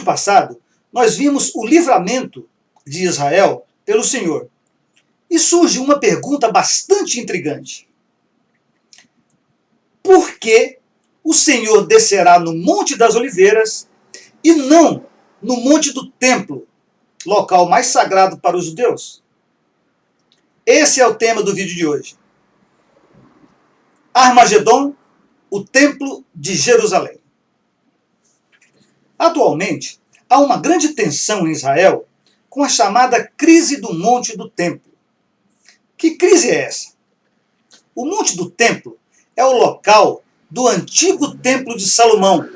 passado, nós vimos o livramento de Israel pelo Senhor. E surge uma pergunta bastante intrigante. Por que o Senhor descerá no Monte das Oliveiras e não no Monte do Templo, local mais sagrado para os judeus? Esse é o tema do vídeo de hoje. Armagedon, o Templo de Jerusalém. Atualmente, há uma grande tensão em Israel com a chamada crise do Monte do Templo. Que crise é essa? O Monte do Templo é o local do antigo Templo de Salomão,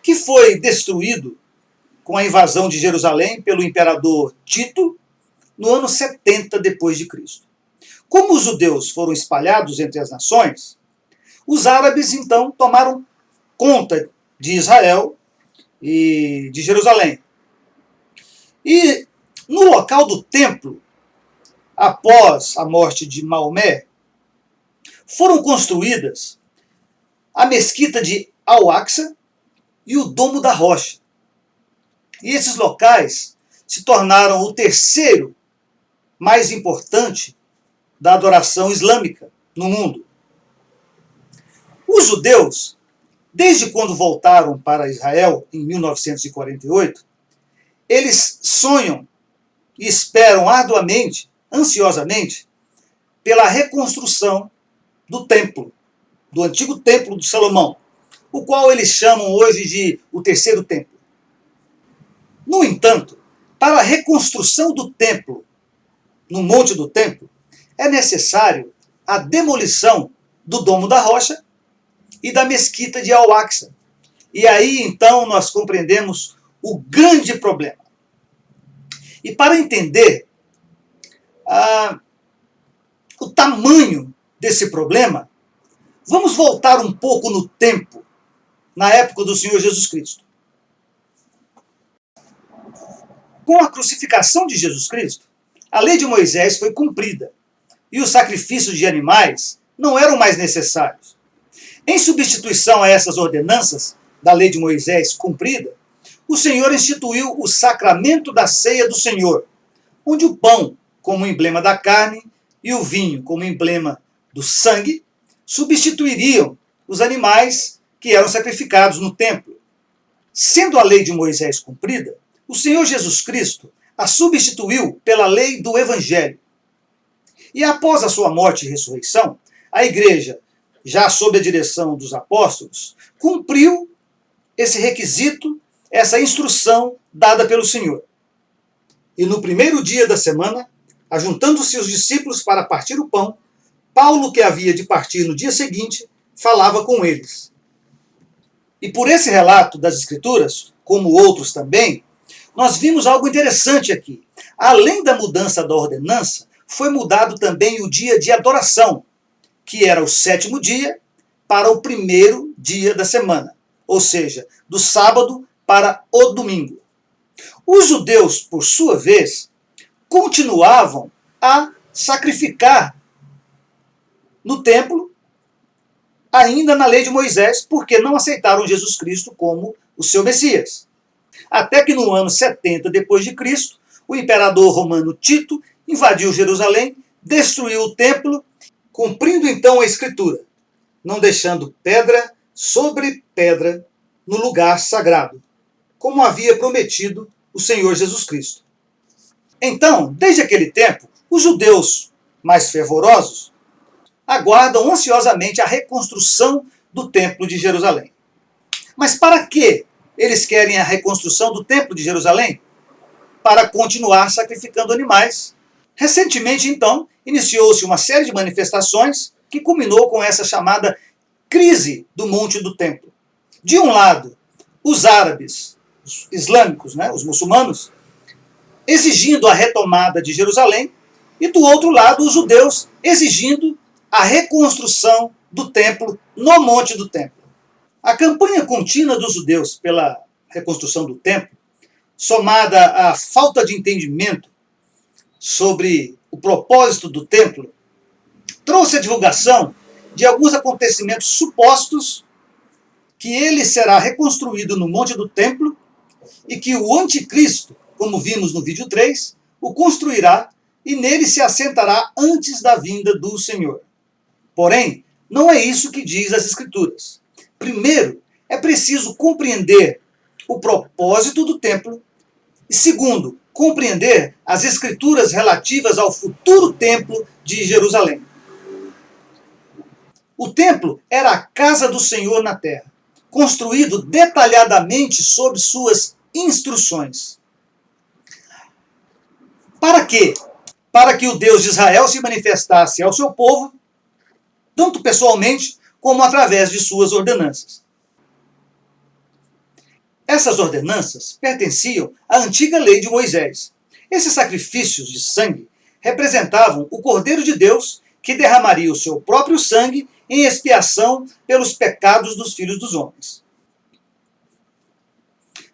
que foi destruído com a invasão de Jerusalém pelo imperador Tito no ano 70 depois de Cristo. Como os judeus foram espalhados entre as nações, os árabes então tomaram conta de Israel e de Jerusalém. E no local do templo, após a morte de Maomé, foram construídas a mesquita de Al-Aqsa e o Domo da Rocha. E esses locais se tornaram o terceiro mais importante da adoração islâmica no mundo. Os judeus, desde quando voltaram para Israel em 1948, eles sonham e esperam arduamente, ansiosamente, pela reconstrução do templo, do antigo templo de Salomão, o qual eles chamam hoje de o terceiro templo. No entanto, para a reconstrução do templo, no Monte do Templo, é necessário a demolição do Domo da Rocha e da mesquita de Al-Aqsa. E aí, então, nós compreendemos o grande problema. E para entender o tamanho desse problema, vamos voltar um pouco no tempo, na época do Senhor Jesus Cristo. Com a crucificação de Jesus Cristo, a lei de Moisés foi cumprida e os sacrifícios de animais não eram mais necessários. Em substituição a essas ordenanças da lei de Moisés cumprida, o Senhor instituiu o sacramento da ceia do Senhor, onde o pão, como emblema da carne, e o vinho, como emblema do sangue, substituiriam os animais que eram sacrificados no templo. Sendo a lei de Moisés cumprida, o Senhor Jesus Cristo a substituiu pela lei do Evangelho. E após a sua morte e ressurreição, a igreja, já sob a direção dos apóstolos, cumpriu esse requisito, essa instrução dada pelo Senhor. E no primeiro dia da semana, ajuntando-se os discípulos para partir o pão, Paulo, que havia de partir no dia seguinte, falava com eles. E por esse relato das Escrituras, como outros também, nós vimos algo interessante aqui. Além da mudança da ordenança, foi mudado também o dia de adoração, que era o 7º dia para o 1º dia da semana, ou seja, do sábado para o domingo. Os judeus, por sua vez, continuavam a sacrificar no templo, ainda na lei de Moisés, porque não aceitaram Jesus Cristo como o seu Messias. Até que no ano 70 depois de Cristo, o imperador romano Tito invadiu Jerusalém, destruiu o templo, cumprindo então a Escritura, não deixando pedra sobre pedra no lugar sagrado, como havia prometido o Senhor Jesus Cristo. Então, desde aquele tempo, os judeus mais fervorosos aguardam ansiosamente a reconstrução do Templo de Jerusalém. Mas para que eles querem a reconstrução do Templo de Jerusalém? Para continuar sacrificando animais. Recentemente, então, iniciou-se uma série de manifestações que culminou com essa chamada crise do Monte do Templo. De um lado, os árabes, os islâmicos, os muçulmanos, exigindo a retomada de Jerusalém, e do outro lado, os judeus exigindo a reconstrução do templo no Monte do Templo. A campanha contínua dos judeus pela reconstrução do templo, somada à falta de entendimento sobre o propósito do templo, trouxe a divulgação de alguns acontecimentos supostos que ele será reconstruído no Monte do Templo e que o anticristo, como vimos no vídeo 3, o construirá e nele se assentará antes da vinda do Senhor. Porém, não é isso que diz as Escrituras. Primeiro, é preciso compreender o propósito do templo e, segundo, compreender as Escrituras relativas ao futuro templo de Jerusalém. O templo era a casa do Senhor na terra, construído detalhadamente sob suas instruções. Para quê? Para que o Deus de Israel se manifestasse ao seu povo, tanto pessoalmente como através de suas ordenanças. Essas ordenanças pertenciam à antiga lei de Moisés. Esses sacrifícios de sangue representavam o Cordeiro de Deus que derramaria o seu próprio sangue em expiação pelos pecados dos filhos dos homens.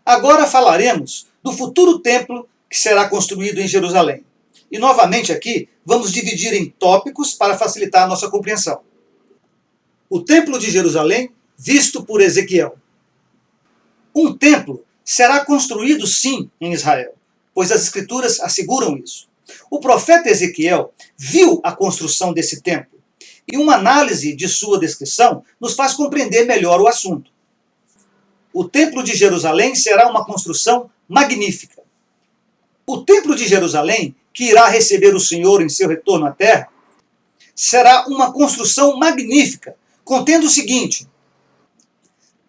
Agora falaremos do futuro templo que será construído em Jerusalém. E novamente aqui vamos dividir em tópicos para facilitar a nossa compreensão. O templo de Jerusalém visto por Ezequiel. Um templo será construído sim em Israel, pois as Escrituras asseguram isso. O profeta Ezequiel viu a construção desse templo e uma análise de sua descrição nos faz compreender melhor o assunto. O templo de Jerusalém será uma construção magnífica. O templo de Jerusalém, que irá receber o Senhor em seu retorno à terra, será uma construção magnífica, contendo o seguinte: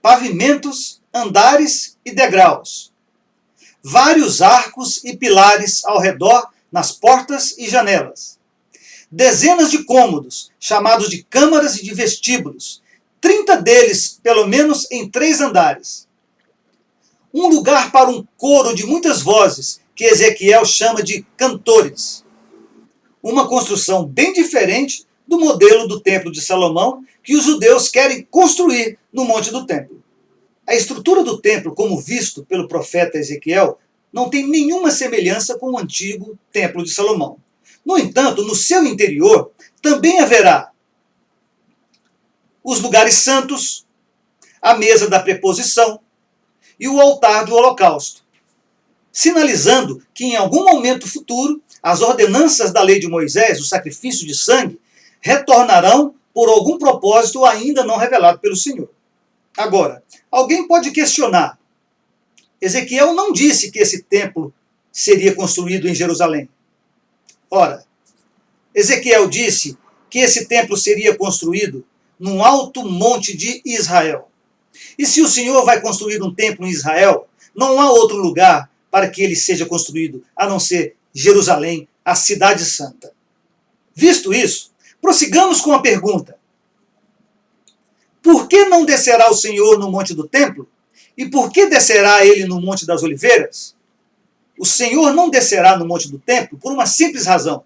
pavimentos, andares e degraus, vários arcos e pilares ao redor nas portas e janelas, dezenas de cômodos, chamados de câmaras e de vestíbulos, 30 deles, pelo menos, em 3 andares. Um lugar para um coro de muitas vozes, que Ezequiel chama de cantores. Uma construção bem diferente do modelo do Templo de Salomão, que os judeus querem construir no Monte do Templo. A estrutura do templo, como visto pelo profeta Ezequiel, não tem nenhuma semelhança com o antigo Templo de Salomão. No entanto, no seu interior também haverá os lugares santos, a mesa da preposição e o altar do holocausto, sinalizando que em algum momento futuro as ordenanças da lei de Moisés, o sacrifício de sangue, retornarão por algum propósito ainda não revelado pelo Senhor. Agora, alguém pode questionar: Ezequiel não disse que esse templo seria construído em Jerusalém. Ora, Ezequiel disse que esse templo seria construído num alto monte de Israel. E se o Senhor vai construir um templo em Israel, não há outro lugar para que ele seja construído, a não ser Jerusalém, a cidade santa. Visto isso, prossigamos com a pergunta: por que não descerá o Senhor no monte do templo? E por que descerá ele no monte das oliveiras? O Senhor não descerá no monte do templo por uma simples razão: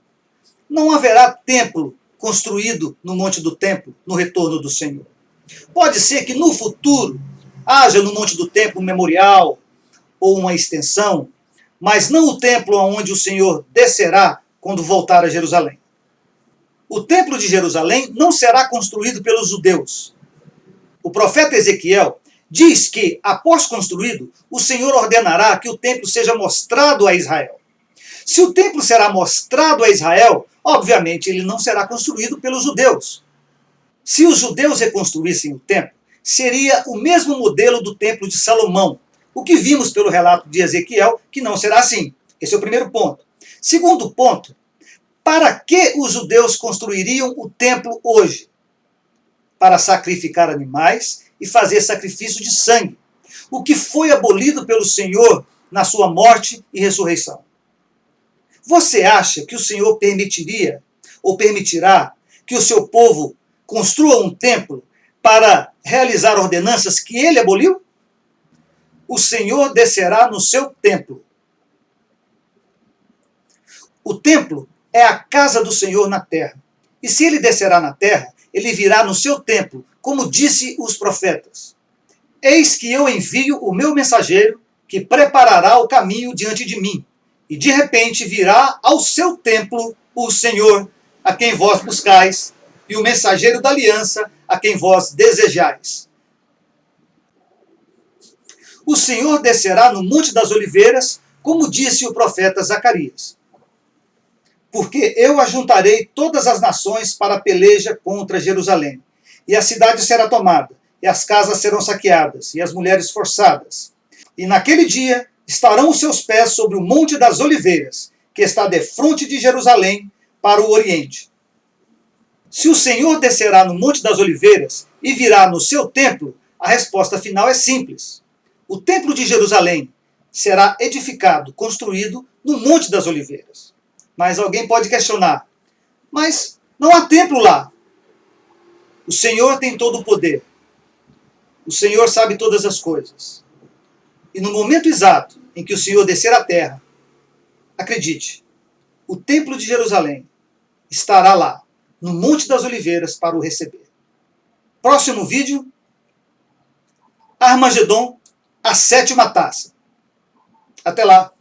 não haverá templo construído no monte do templo no retorno do Senhor. Pode ser que no futuro haja no monte do templo um memorial ou uma extensão, mas não o templo aonde o Senhor descerá quando voltar a Jerusalém. O templo de Jerusalém não será construído pelos judeus. O profeta Ezequiel diz que, após construído, o Senhor ordenará que o templo seja mostrado a Israel. Se o templo será mostrado a Israel, obviamente ele não será construído pelos judeus. Se os judeus reconstruíssem o templo, seria o mesmo modelo do templo de Salomão, o que vimos pelo relato de Ezequiel, que não será assim. Esse é o primeiro ponto. Segundo ponto: para que os judeus construiriam o templo hoje? Para sacrificar animais e fazer sacrifício de sangue, o que foi abolido pelo Senhor na sua morte e ressurreição. Você acha que o Senhor permitiria ou permitirá que o seu povo construa um templo para realizar ordenanças que ele aboliu? O Senhor descerá no seu templo. O templo é a casa do Senhor na terra. E se ele descerá na terra, ele virá no seu templo, como disse os profetas: eis que eu envio o meu mensageiro, que preparará o caminho diante de mim. E de repente virá ao seu templo o Senhor, a quem vós buscais, e o mensageiro da aliança, a quem vós desejais. O Senhor descerá no Monte das Oliveiras, como disse o profeta Zacarias. Porque eu ajuntarei todas as nações para a peleja contra Jerusalém, e a cidade será tomada, e as casas serão saqueadas, e as mulheres forçadas. E naquele dia estarão os seus pés sobre o Monte das Oliveiras, que está defronte de Jerusalém, para o Oriente. Se o Senhor descerá no Monte das Oliveiras e virá no seu templo, a resposta final é simples. O templo de Jerusalém será edificado, construído no Monte das Oliveiras. Mas alguém pode questionar, mas não há templo lá. O Senhor tem todo o poder. O Senhor sabe todas as coisas. E no momento exato em que o Senhor descer à terra, acredite, o templo de Jerusalém estará lá, no Monte das Oliveiras, para o receber. Próximo vídeo, Armagedon, a sétima taça. Até lá!